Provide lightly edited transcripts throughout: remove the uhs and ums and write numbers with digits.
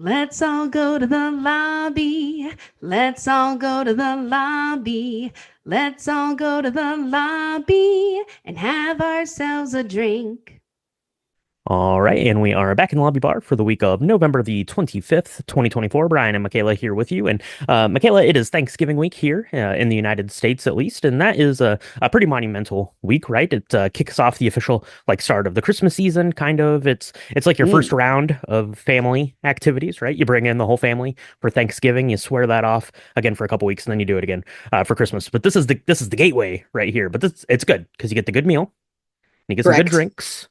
Let's all go to the lobby. Let's all go to the lobby. Let's all go to the lobby and have ourselves a drink. All right, and we are back in the lobby bar for the week of November the 25th, 2024. Brian and Michaela here with you. And Michaela, it is Thanksgiving week here in the United States, at least. And that is a pretty monumental week, right? It kicks off the official start of the Christmas season, kind of. It's like your first Mm, round of family activities, right? You bring in the whole family for Thanksgiving, you swear that off again for a couple weeks, and then you do it again for Christmas. But this is the gateway right here. But it's good because you get the good meal, and you get some good correct. drinks.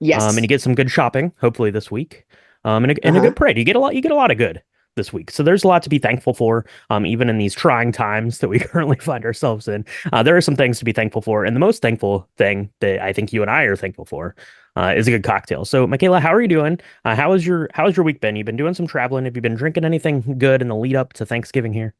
And Yes. you get some good shopping, hopefully this week. And a Uh-huh. good parade. You get a lot of good this week. So there's a lot to be thankful for, even in these trying times that we currently find ourselves in. There are some things to be thankful for, and the most thankful thing that I think you and I are thankful for is a good cocktail. So, Michaela, how are you doing? How has your week been? You've been doing some traveling. Have you been drinking anything good in the lead up to Thanksgiving here?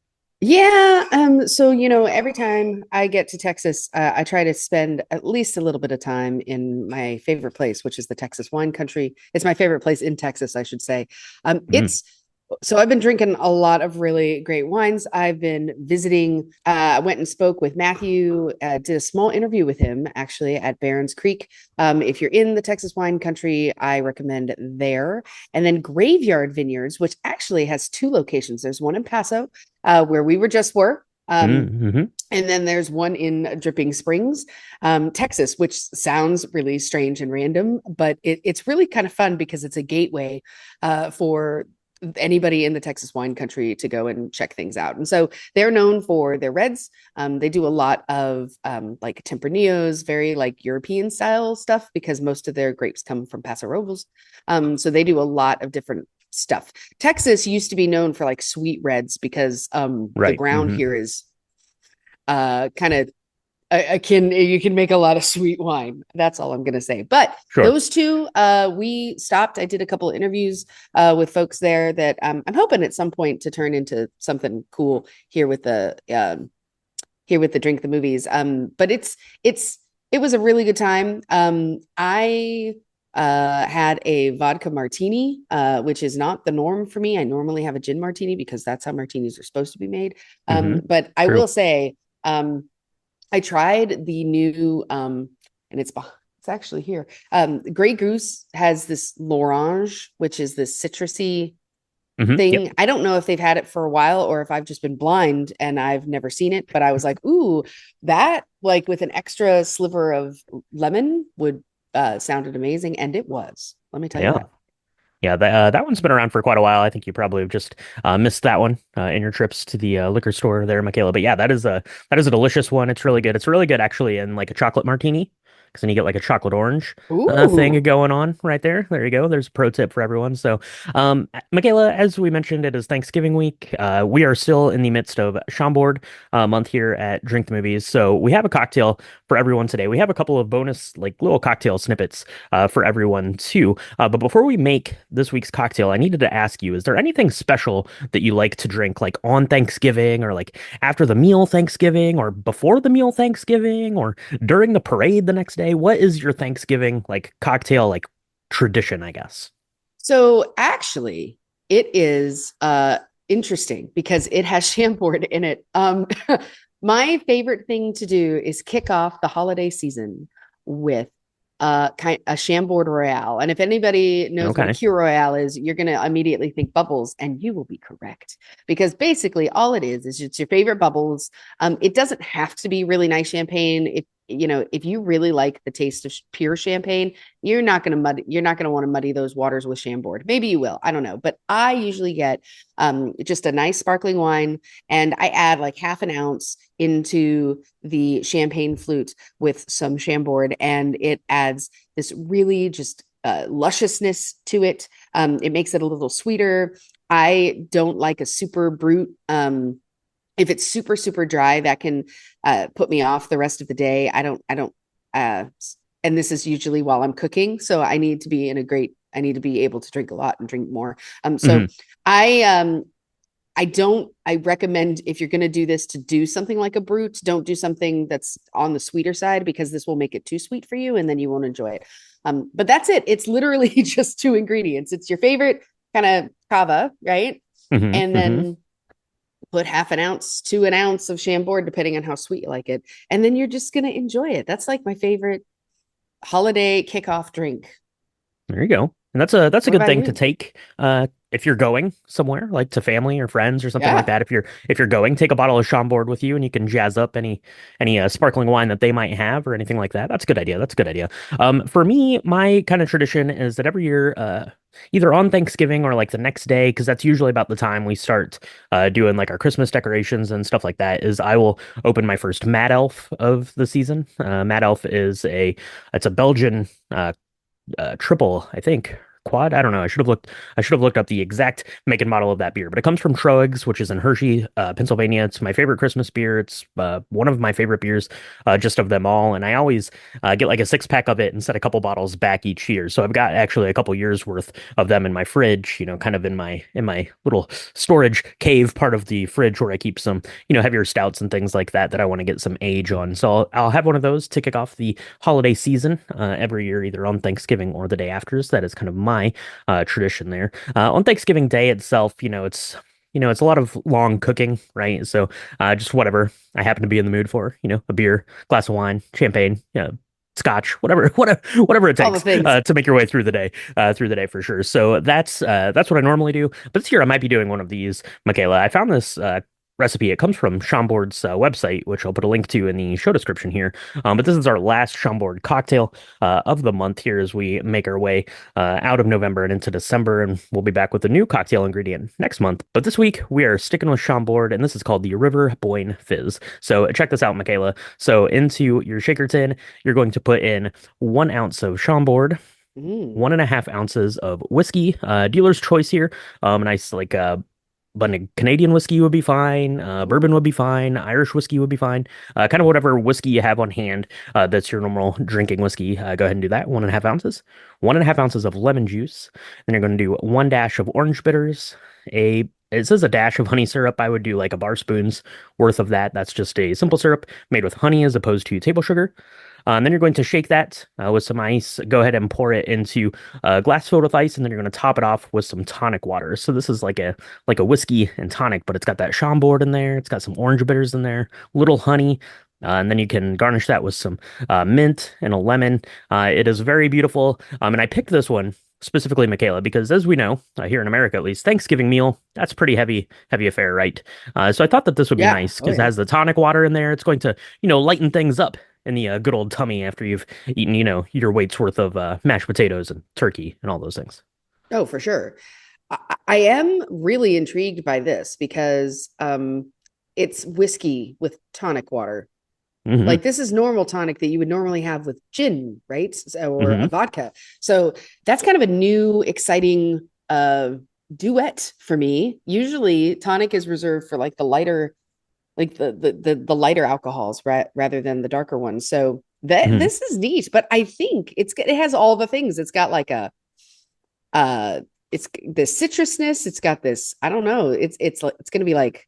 Yeah, so every time I get to Texas, I try to spend at least a little bit of time in my favorite place, which is the Texas wine country. It's my favorite place in Texas, I should say. Mm, It's so I've been drinking a lot of really great wines. I've been visiting. I went and spoke with Matthew. Did a small interview with him actually at Barron's Creek. If you're in the Texas wine country, I recommend there. And then Graveyard Vineyards, which actually has two locations. There's one in Paso, where we were. mm-hmm. And then there's one in Dripping Springs, Texas, which sounds really strange and random, but it's really kind of fun because it's a gateway for anybody in the Texas wine country to go and check things out. And so they're known for their reds. They do a lot of like Tempraníos, very like European style stuff because most of their grapes come from Paso Robles. So they do a lot of different stuff. Texas used to be known for like sweet reds because the Right. ground Mm-hmm. here is kind of akin. You can make a lot of sweet wine. That's all I'm gonna say. But Sure. those two, we stopped. I did a couple of interviews with folks there that I'm hoping at some point to turn into something cool here with the drink the movies. But it was a really good time. I had a vodka martini, which is not the norm for me. I normally have a gin martini because that's how martinis are supposed to be made. Mm-hmm. But I True. will say, I tried the new, and it's actually here. Grey Goose has this L'Orange, which is this citrusy Yep. thing. I don't know if they've had it for a while or if I've just been blind and I've never seen it, but I was like, ooh, that like with an extra sliver of lemon would sounded amazing. And it was, let me tell you Yeah. what. Yeah, that one's been around for quite a while. I think you probably have just missed that one in your trips to the liquor store there, Michaela. But yeah, that is a delicious one. It's really good. It's really good actually in like a chocolate martini, because then you get like a chocolate orange thing Ooh. going on right there. There you go. There's a pro tip for everyone. So, Michaela, as we mentioned, it is Thanksgiving week. We are still in the midst of Chambord month here at Drink the Movies. So we have a cocktail for everyone today. We have a couple of bonus like little cocktail snippets for everyone too. But before we make this week's cocktail, I needed to ask you, is there anything special that you like to drink like on Thanksgiving or like after the meal Thanksgiving or before the meal Thanksgiving or during the parade the next day? What is your Thanksgiving like cocktail like tradition, I guess? So actually, it is interesting because it has Chambord in it. My favorite thing to do is kick off the holiday season with a Chambord Royale. And if anybody knows what a Okay. Cure Royale is, you're going to immediately think bubbles, and you will be correct because basically all it is it's your favorite bubbles. It doesn't have to be really nice champagne. If you really like the taste of pure champagne, you're not going to want to muddy those waters with Chambord. Maybe you will, I don't know, but I usually get just a nice sparkling wine, and I add like half an ounce into the champagne flute with some Chambord, and it adds this really just lusciousness to it. It makes it a little sweeter. I don't like a super brute. If it's super super dry, that can put me off the rest of the day. I don't uh and this is usually while I'm cooking, so I need to be able to drink a lot and drink more. So Hmm. I I recommend if you're going to do this to do something like a brute, don't do something that's on the sweeter side because this will make it too sweet for you and then you won't enjoy it. But that's it. It's literally just two ingredients. It's your favorite kind of cava, right? Hmm. And Hmm. then put half an ounce to an ounce of Chambord, depending on how sweet you like it. And then you're just going to enjoy it. That's like my favorite holiday kickoff drink. There you go. And that's a What good about thing to you? take if you're going somewhere, like to family or friends or something like Yeah. that. If you're going, take a bottle of Chambord with you and you can jazz up any sparkling wine that they might have or anything like that. That's a good idea. That's a good idea. For me, my kind of tradition is that every year, either on Thanksgiving or like the next day, because that's usually about the time we start doing like our Christmas decorations and stuff like that, is I will open my first Mad Elf of the season. Mad Elf is it's a Belgian triple, I think. Quad. I don't know. I should have looked up the exact make and model of that beer, but it comes from Troegs, which is in Hershey, Pennsylvania. It's my favorite Christmas beer. It's one of my favorite beers, just of them all. And I always get like a 6 pack of it and set a couple bottles back each year. So I've got actually a couple years worth of them in my fridge. Kind of in my little storage cave part of the fridge where I keep some heavier stouts and things like that I want to get some age on. So I'll have one of those to kick off the holiday season every year, either on Thanksgiving or the day after. So that is kind of my tradition there. On Thanksgiving Day itself, it's a lot of long cooking, right? So just whatever I happen to be in the mood for, a beer, glass of wine, champagne, scotch, whatever, whatever it All the takes things. to make your way through the day for sure. So that's what I normally do. But this year I might be doing one of these, Michaela. I found this recipe. It comes from Chambord's website, which I'll put a link to in the show description here. But this is our last Chambord cocktail of the month here as we make our way out of November and into December, and we'll be back with a new cocktail ingredient next month. But this week we are sticking with Chambord, and this is called the River Boyne Fizz. So check this out, Michaela. So into your shaker tin, you're going to put in 1 ounce of Chambord, Mm. 1.5 ounces of whiskey, dealer's choice here. A nice like but a Canadian whiskey would be fine. Bourbon Ooh. would be fine. Irish whiskey would be fine. Kind of whatever whiskey you have on hand that's your normal drinking whiskey. Go ahead and do that. 1.5 ounces. 1.5 ounces of lemon juice. Then you're going to do one dash of orange bitters. It says a dash of honey syrup. I would do like a bar spoon's worth of that. That's just a simple syrup made with honey as opposed to table sugar. And then you're going to shake that with some ice. Go ahead and pour it into a glass filled with ice, and then you're going to top it off with some tonic water. So this is like a whiskey and tonic, but it's got that Chambord in there. It's got some orange bitters in there, little honey. And then you can garnish that with some mint and a lemon. It is very beautiful. And I picked this one specifically, Michaela, because as we know, here in America at least, Thanksgiving meal, that's a pretty heavy affair, right? So I thought that this would be Yeah. nice Oh, because it yeah. has the tonic water in there. It's going to, lighten things up in the good old tummy after you've eaten, your weight's worth of mashed potatoes and turkey and all those things. Oh, for sure. I am really intrigued by this because it's whiskey with tonic water. Hmm. Like this is normal tonic that you would normally have with gin, right? Or a Hmm. vodka. So that's kind of a new, exciting duet for me. Usually tonic is reserved for like the lighter, like the lighter alcohols, rather than the darker ones. So that Hmm. this is neat, but I think it has all the things. It's got like a uh it's the citrusness, it's got this, I don't know, it's going to be like,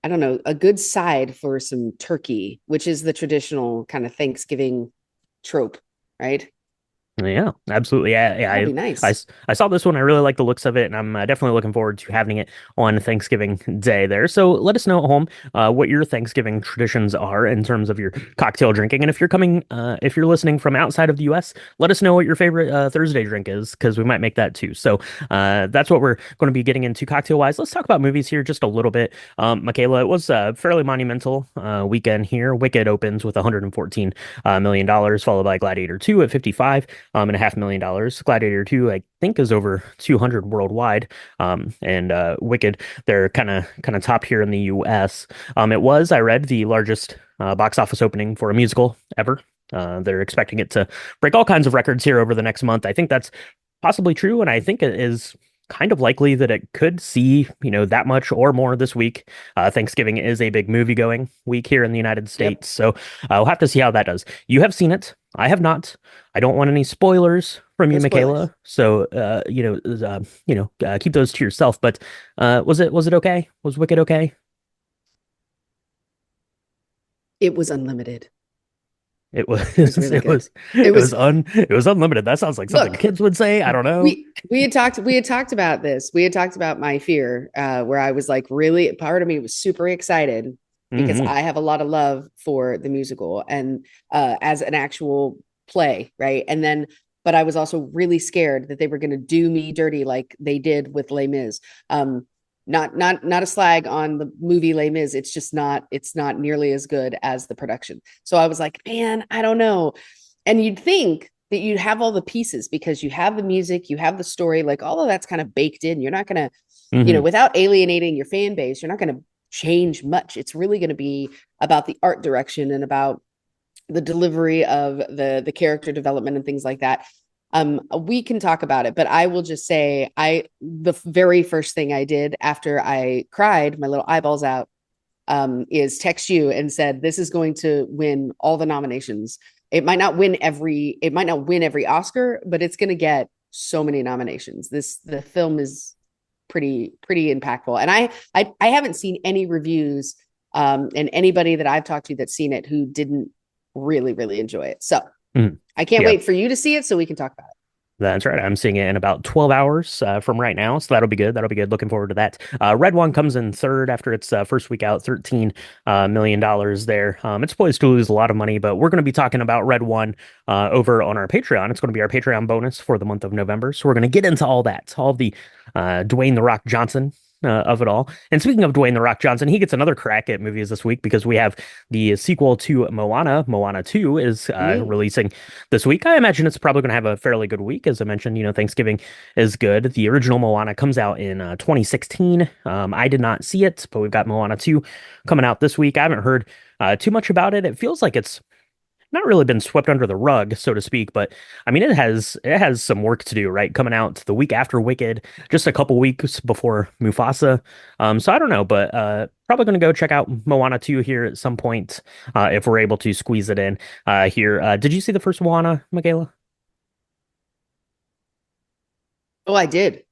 I don't know, a good side for some turkey, which is the traditional kind of Thanksgiving trope, right? Yeah, absolutely. Yeah, yeah. That'll I, be I, nice. s- I saw this one. I really like the looks of it, and I'm definitely looking forward to having it on Thanksgiving Day there. So let us know at home what your Thanksgiving traditions are in terms of your cocktail drinking. And if you're listening from outside of the U.S., let us know what your favorite Thursday drink is, because we might make that too. So that's what we're going to be getting into cocktail wise. Let's talk about movies here just a little bit. Michaela, it was a fairly monumental weekend here. Wicked opens with $114 million, followed by Gladiator 2 at 55 and $500,000. Gladiator 2, I think, is over 200 worldwide. And Wicked, they're kind of top here in the US. I read, the largest box office opening for a musical ever. They're expecting it to break all kinds of records here over the next month. I think that's possibly true, and I think it is kind of likely that it could see, that much or more this week. Thanksgiving is a big movie going week here in the United Yep. States, so we'll have to see how that does. You have seen it. I have not. I don't want any spoilers from No you, spoilers. Michaela. So, keep those to yourself. But was it okay? Was Wicked okay? It was unlimited. It was It was really good. It was it was unlimited. That sounds like something look, kids would say. I don't know. we had talked about this. We had talked about my fear, where I was like, really, part of me was super excited because Hmm. I have a lot of love for the musical and as an actual play, right? And then, but I was also really scared that they were going to do me dirty like they did with Les Mis. Not a slag on the movie Les Mis. It's not nearly as good as the production. So I was like, man, I don't know. And you'd think that you'd have all the pieces because you have the music, you have the story, like all of that's kind of baked in. You're not going to, Hmm. without alienating your fan base, you're not going to change much. It's really going to be about the art direction and about the delivery of the character development and things like that. We can talk about it, but I will just say the very first thing I did after I cried my little eyeballs out, is text you and said this is going to win all the nominations. It might not win every Oscar, but it's going to get so many nominations. The film is pretty impactful, and I haven't seen any reviews, and anybody that I've talked to that's seen it who didn't really enjoy it. So Hmm. I can't Yeah. wait for you to see it so we can talk about it. That's right. I'm seeing it in about 12 hours from right now. So that'll be good. That'll be good. Looking forward to that. Red One comes in third after its first week out, $13 million there. It's poised to lose a lot of money, but we're going to be talking about Red One over on our Patreon. It's going to be our Patreon bonus for the month of November. So we're going to get into all that, all of the Dwayne The Rock Johnson of it all. And speaking of Dwayne The Rock Johnson, he gets another crack at movies this week because we have the sequel to Moana. Moana 2 is Mm. releasing this week. I imagine it's probably going to have a fairly good week. As I mentioned, Thanksgiving is good. The original Moana comes out in 2016. I did not see it, but we've got Moana 2 coming out this week. I haven't heard too much about it. It feels like it's not really been swept under the rug, so to speak, but I mean it has some work to do, right? Coming out the week after Wicked, just a couple weeks before Mufasa. So I don't know, but probably gonna go check out Moana 2 here at some point, if we're able to squeeze it in here. Did you see the first Moana, Michaela? Oh, I did.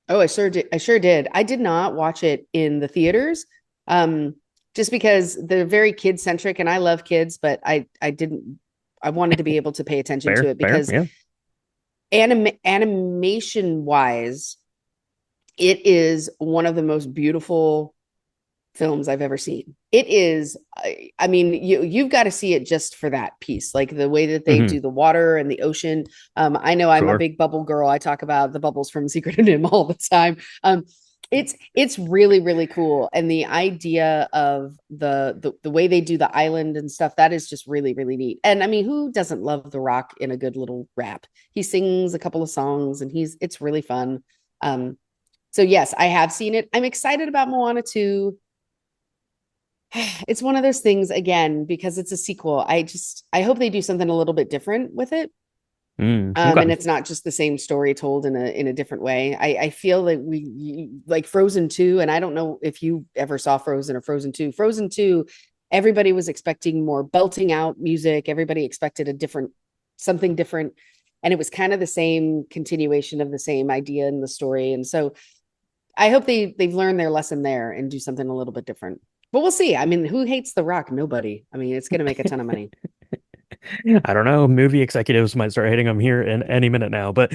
Oh, I sure did. I sure did. I did not watch it in the theaters, um, just because they're very kid centric, and I love kids, but I didn't. I wanted to be able to pay attention to Fair, it fair, because yeah. animation wise, it is one of the most beautiful films I've ever seen. It is, I mean, you've got to see it just for that piece, like the way that they Hmm. do the water and the ocean. I know I'm a Sure. big bubble girl. I talk about the bubbles from Secret of Nim all the time. It's really cool, and the idea of the way they do the island and stuff, that is just really neat. And I mean, who doesn't love The Rock in a good little rap? He sings a couple of songs, and it's really fun. Um, so yes, I have seen it. I'm excited about Moana 2. It's one of those things again because it's a sequel. I hope they do something a little bit different with it. And Okay. it's not just the same story told in a different way. I feel like like Frozen 2, and I don't know if you ever saw Frozen or Frozen 2. Frozen 2, everybody was expecting more belting out music. Everybody expected something different. And it was kind of the same continuation of the same idea in the story. And so I hope they've learned their lesson there and do something a little bit different. But we'll see. I mean, who hates The Rock? Nobody. I mean, it's going to make a ton of money. I don't know. Movie executives might start hating them here in any minute now. But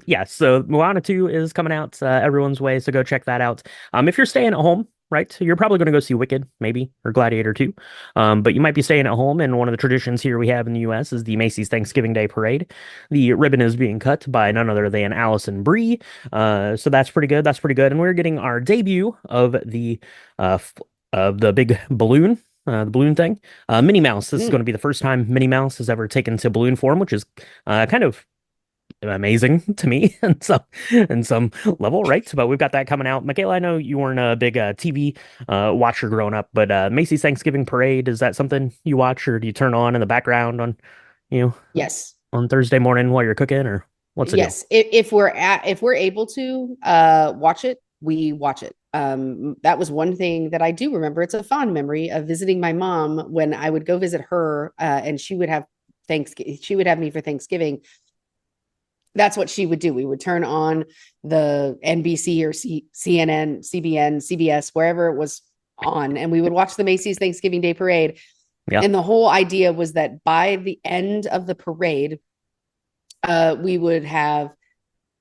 yeah, so Moana 2 is coming out everyone's way, so go check that out. If you're staying at home, right, you're probably going to go see Wicked, maybe, or Gladiator 2. But you might be staying at home, and one of the traditions here we have in the US is the Macy's Thanksgiving Day Parade. The ribbon is being cut by none other than Allison Brie. So that's pretty good. That's pretty good. And we're getting our debut of the big balloon. The balloon thing. Minnie Mouse. This is going Mm. to be the first time Minnie Mouse has ever taken to balloon form, which is kind of amazing to me in some level, right? But we've got that coming out. Michaela, I know you weren't a big TV watcher growing up, but Macy's Thanksgiving Parade, is that something you watch or do you turn on in the background on, you know, Yes. on Thursday morning while you're cooking or what's the deal? Yes. If we're able to watch it, we watch it. That was one thing that I do remember. It's a fond memory of visiting my mom when I would go visit her, and she would have me for Thanksgiving. That's what she would do. We would turn on the NBC or CNN, CBN, CBS, wherever it was on, and we would watch the Macy's Thanksgiving Day Parade. Yeah. And the whole idea was that by the end of the parade, we would have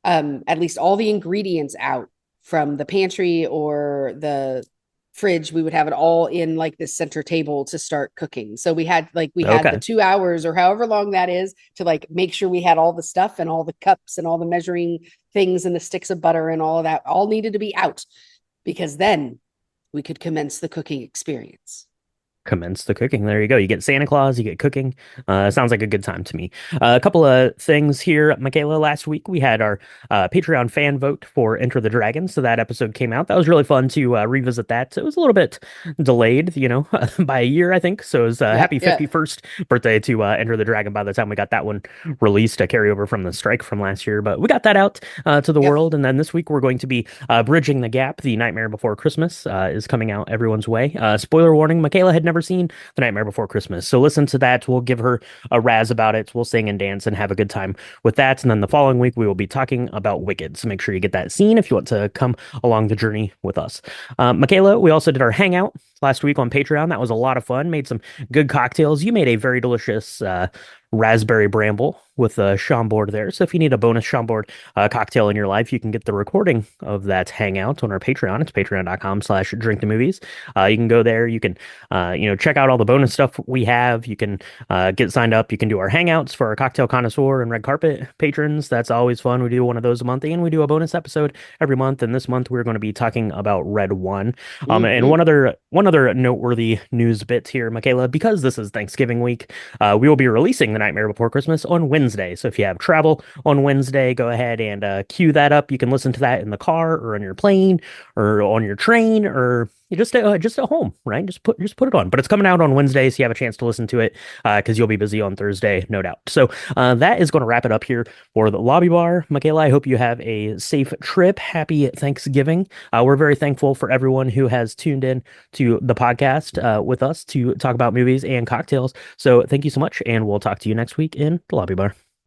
at least all the ingredients out from the pantry or the fridge. We would have it all in like this center table to start cooking. So we had the Okay. 2 hours or however long that is to like make sure we had all the stuff and all the cups and all the measuring things and the sticks of butter and all of that all needed to be out, because then we could commence the cooking experience. Commence the cooking. There you go. You get Santa Claus, you get cooking. Sounds like a good time to me. A couple of things here, Michaela. Last week we had our Patreon fan vote for Enter the Dragon, so that episode came out. That was really fun to revisit that. It was a little bit delayed, by a year, I think. So it was Yep. happy Yeah. 51st birthday to Enter the Dragon by the time we got that one released, a carryover from the strike from last year. But we got that out to the Yep. world, and then this week we're going to be bridging the gap. The Nightmare Before Christmas is coming out everyone's way. Spoiler warning: Michaela had never seen The Nightmare Before Christmas. So listen to that. We'll give her a razz about it. We'll sing and dance and have a good time with that. And then the following week, we will be talking about Wicked. So make sure you get that scene if you want to come along the journey with us. Michaela, we also did our hangout last week on Patreon. That was a lot of fun. Made some good cocktails. You made a very delicious raspberry bramble with a Chambord there. So if you need a bonus Chambord cocktail in your life, you can get the recording of that hangout on our Patreon. It's patreon.com/drink the movies. You can go there. You can, check out all the bonus stuff we have. You can get signed up. You can do our hangouts for our cocktail connoisseur and red carpet patrons. That's always fun. We do one of those a month, and we do a bonus episode every month. And this month we're going to be talking about Red One. And Mm-hmm. one other noteworthy news bit here, Michaela, because this is Thanksgiving week, we will be releasing The Nightmare Before Christmas on Wednesday. So if you have travel on Wednesday, go ahead and queue that up. You can listen to that in the car or on your plane or on your train or just at home, right? Just put it on. But it's coming out on Wednesday, so you have a chance to listen to it because you'll be busy on Thursday, no doubt. So that is going to wrap it up here for the lobby bar. Michaela, I hope you have a safe trip. Happy Thanksgiving. We're very thankful for everyone who has tuned in to the podcast with us to talk about movies and cocktails. So thank you so much, and we'll talk to you next week in the lobby bar.